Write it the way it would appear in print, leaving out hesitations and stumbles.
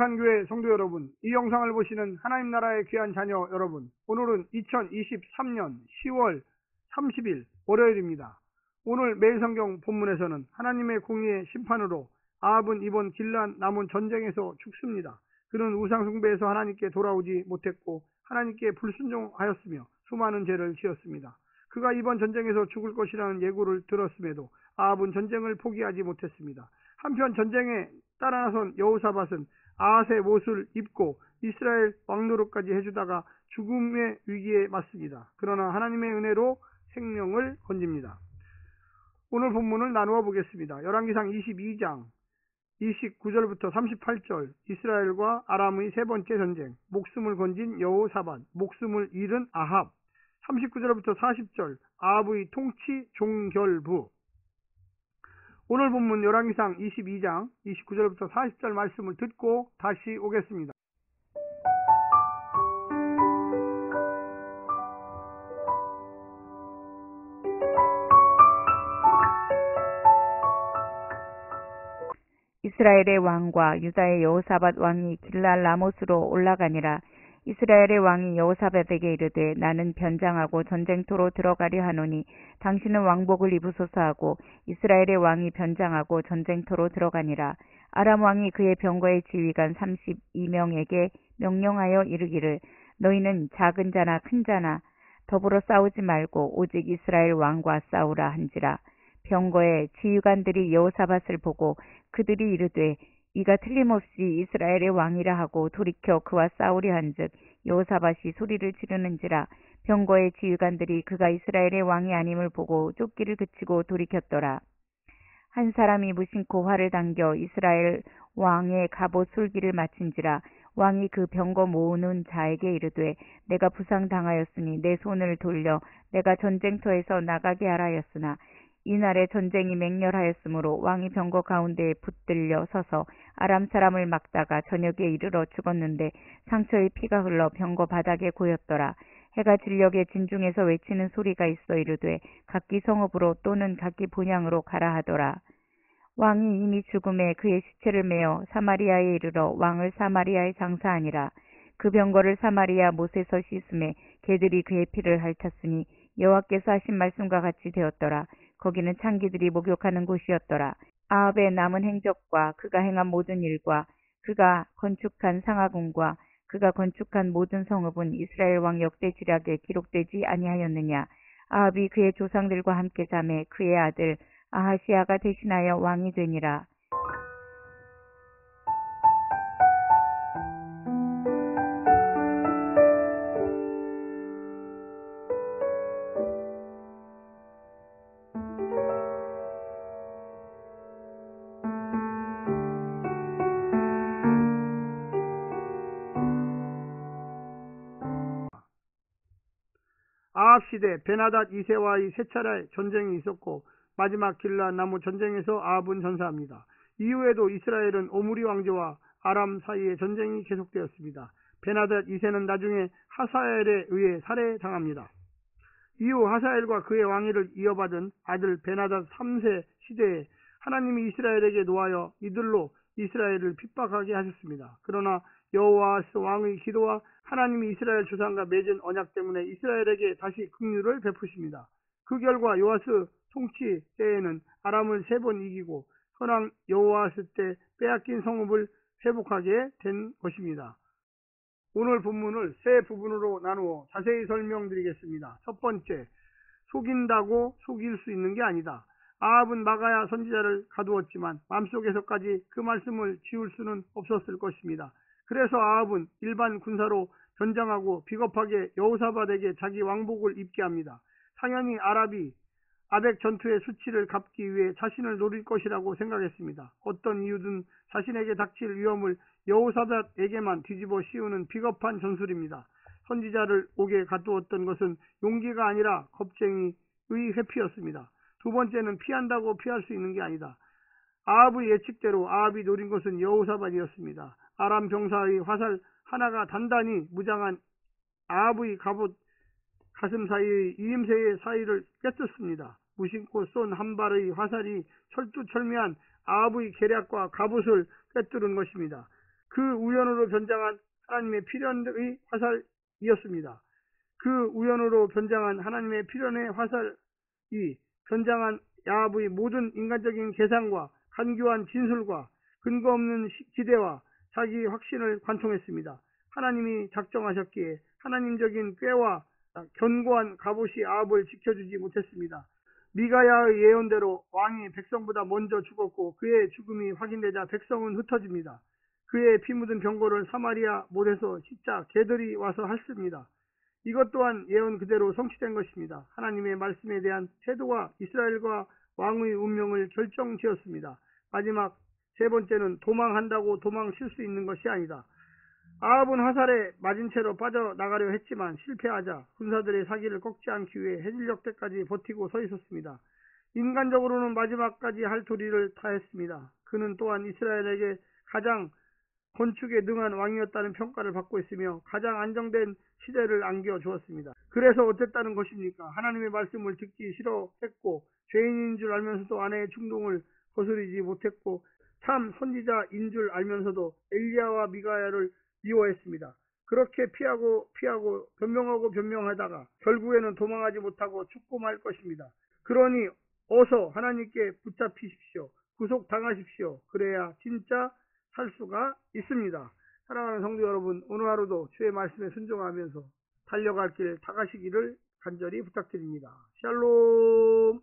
성산교회 성도 여러분, 이 영상을 보시는 하나님 나라의 귀한 자녀 여러분, 오늘은 2023년 10월 30일 월요일입니다. 오늘 매일성경 본문에서는 하나님의 공의의 심판으로 아합은 이번 길란 남은 전쟁에서 죽습니다. 그는 우상숭배에서 하나님께 돌아오지 못했고 하나님께 불순종하였으며 수많은 죄를 지었습니다. 그가 이번 전쟁에서 죽을 것이라는 예고를 들었음에도 아합은 전쟁을 포기하지 못했습니다. 한편 전쟁에 따라 나선 여호사밧은 아핫의 옷을 입고 이스라엘 왕노릇까지 해주다가 죽음의 위기에 맞습니다. 그러나 하나님의 은혜로 생명을 건집니다. 오늘 본문을 나누어 보겠습니다. 열왕기상 22장 29절부터 38절, 이스라엘과 아람의 세 번째 전쟁, 목숨을 건진 여호사밧, 목숨을 잃은 아합, 39절부터 40절, 아합의 통치 종결부. 오늘 본문 열왕기상 22장 29절부터 40절 말씀을 듣고 다시 오겠습니다. 이스라엘의 왕과 유다의 여호사밧 왕이 길랄 라못으로 올라가니라. 이스라엘의 왕이 여호사밧에게 이르되 나는 변장하고 전쟁터로 들어가려 하노니 당신은 왕복을 입으소서 하고 이스라엘의 왕이 변장하고 전쟁터로 들어가니라. 아람 왕이 그의 병거의 지휘관 32명에게 명령하여 이르기를 너희는 작은 자나 큰 자나 더불어 싸우지 말고 오직 이스라엘 왕과 싸우라 한지라. 병거의 지휘관들이 여호사밧을 보고 그들이 이르되 이가 틀림없이 이스라엘의 왕이라 하고 돌이켜 그와 싸우려 한즉 여호사밧이 소리를 지르는지라. 병거의 지휘관들이 그가 이스라엘의 왕이 아님을 보고 쫓기를 그치고 돌이켰더라. 한 사람이 무심코 활을 당겨 이스라엘 왕의 갑옷 솔기를 맞춘지라. 왕이 그 병거 모으는 자에게 이르되 내가 부상당하였으니 내 손을 돌려 내가 전쟁터에서 나가게 하라 하였으나 이날에 전쟁이 맹렬하였으므로 왕이 병거 가운데에 붙들려 서서 아람 사람을 막다가 저녁에 이르러 죽었는데 상처의 피가 흘러 병거 바닥에 고였더라. 해가 진녘에 진중에서 외치는 소리가 있어 이르되 각기 성읍으로 또는 각기 본향으로 가라 하더라. 왕이 이미 죽음에 그의 시체를 메어 사마리아에 이르러 왕을 사마리아에 장사하니라. 그 병거를 사마리아 못에서 씻음에 개들이 그의 피를 핥았으니 여호와께서 하신 말씀과 같이 되었더라. 거기는 창기들이 목욕하는 곳이었더라. 아합의 남은 행적과 그가 행한 모든 일과 그가 건축한 상하궁과 그가 건축한 모든 성읍은 이스라엘 왕 역대지략에 기록되지 아니하였느냐. 아합이 그의 조상들과 함께 잠에 그의 아들 아하시아가 대신하여 왕이 되니라. 아합 시대 베나닷 2세와의 세 차례 전쟁이 있었고 마지막 길란 나무 전쟁에서 아합은 전사합니다. 이후에도 이스라엘은 오므리 왕조와 아람 사이의 전쟁이 계속되었습니다. 베나닷 2세는 나중에 하사엘에 의해 살해당합니다. 이후 하사엘과 그의 왕위를 이어받은 아들 베나닷 3세 시대에 하나님이 이스라엘에게 노하여 이들로 이스라엘을 핍박하게 하셨습니다. 그러나 여호와스 왕의 기도와 하나님이 이스라엘 조상과 맺은 언약 때문에 이스라엘에게 다시 긍휼을 베푸십니다. 그 결과 요아스 통치 때에는 아람을 3번 이기고 선왕 여호와스 때 빼앗긴 성읍을 회복하게 된 것입니다. 오늘 본문을 세 부분으로 나누어 자세히 설명드리겠습니다. 첫 번째, 속인다고 속일 수 있는 게 아니다. 아합은 마가야 선지자를 가두었지만 마음속에서까지 그 말씀을 지울 수는 없었을 것입니다. 그래서 아합은 일반 군사로 전장하고 비겁하게 여호사밧에게 자기 왕복을 입게 합니다. 당연히 아합이 아벡 전투의 수치를 갚기 위해 자신을 노릴 것이라고 생각했습니다. 어떤 이유든 자신에게 닥칠 위험을 여호사밧에게만 뒤집어 씌우는 비겁한 전술입니다. 선지자를 옥에 가두었던 것은 용기가 아니라 겁쟁이의 회피였습니다. 두 번째는 피한다고 피할 수 있는 게 아니다. 아합의 예측대로 아합이 노린 것은 여호사밧이었습니다. 아람 병사의 화살 하나가 단단히 무장한 아합의 갑옷 가슴 사이의 이임새의 사이를 꿰뚫습니다. 무심코 쏜 한 발의 화살이 철두철미한 아합의 계략과 갑옷을 꿰뚫은 것입니다. 그 우연으로 변장한 하나님의 필연의 화살이었습니다. 그 우연으로 변장한 하나님의 필연의 화살이 변장한 야합의 모든 인간적인 계산과 간교한 진술과 근거 없는 기대와 자기 확신을 관통했습니다. 하나님이 작정하셨기에 하나님적인 꾀와 견고한 갑옷이 아합을 지켜주지 못했습니다. 미가야의 예언대로 왕이 백성보다 먼저 죽었고 그의 죽음이 확인되자 백성은 흩어집니다. 그의 피 묻은 병거를 사마리아 못에서 씻자 개들이 와서 핥습니다. 이것 또한 예언 그대로 성취된 것입니다. 하나님의 말씀에 대한 태도가 이스라엘과 왕의 운명을 결정지었습니다. 마지막 세 번째는 도망한다고 도망칠 수 있는 것이 아니다. 아합은 화살에 맞은 채로 빠져나가려 했지만 실패하자 군사들의 사기를 꺾지 않기 위해 해질녘 때까지 버티고 서 있었습니다. 인간적으로는 마지막까지 할 도리를 다했습니다. 그는 또한 이스라엘에게 가장 건축에 능한 왕이었다는 평가를 받고 있으며 가장 안정된 시대를 안겨주었습니다. 그래서 어땠다는 것입니까? 하나님의 말씀을 듣기 싫어했고 죄인인 줄 알면서도 아내의 충동을 거스르지 못했고 참 선지자인 줄 알면서도 엘리야와 미가야를 미워했습니다. 그렇게 피하고 변명하다가 결국에는 도망하지 못하고 죽고 말 것입니다. 그러니 어서 하나님께 붙잡히십시오. 구속당하십시오. 그래야 진짜 살 수가 있습니다. 사랑하는 성도 여러분, 오늘 하루도 주의 말씀에 순종하면서 달려갈 길 다 가시기를 간절히 부탁드립니다. 샬롬.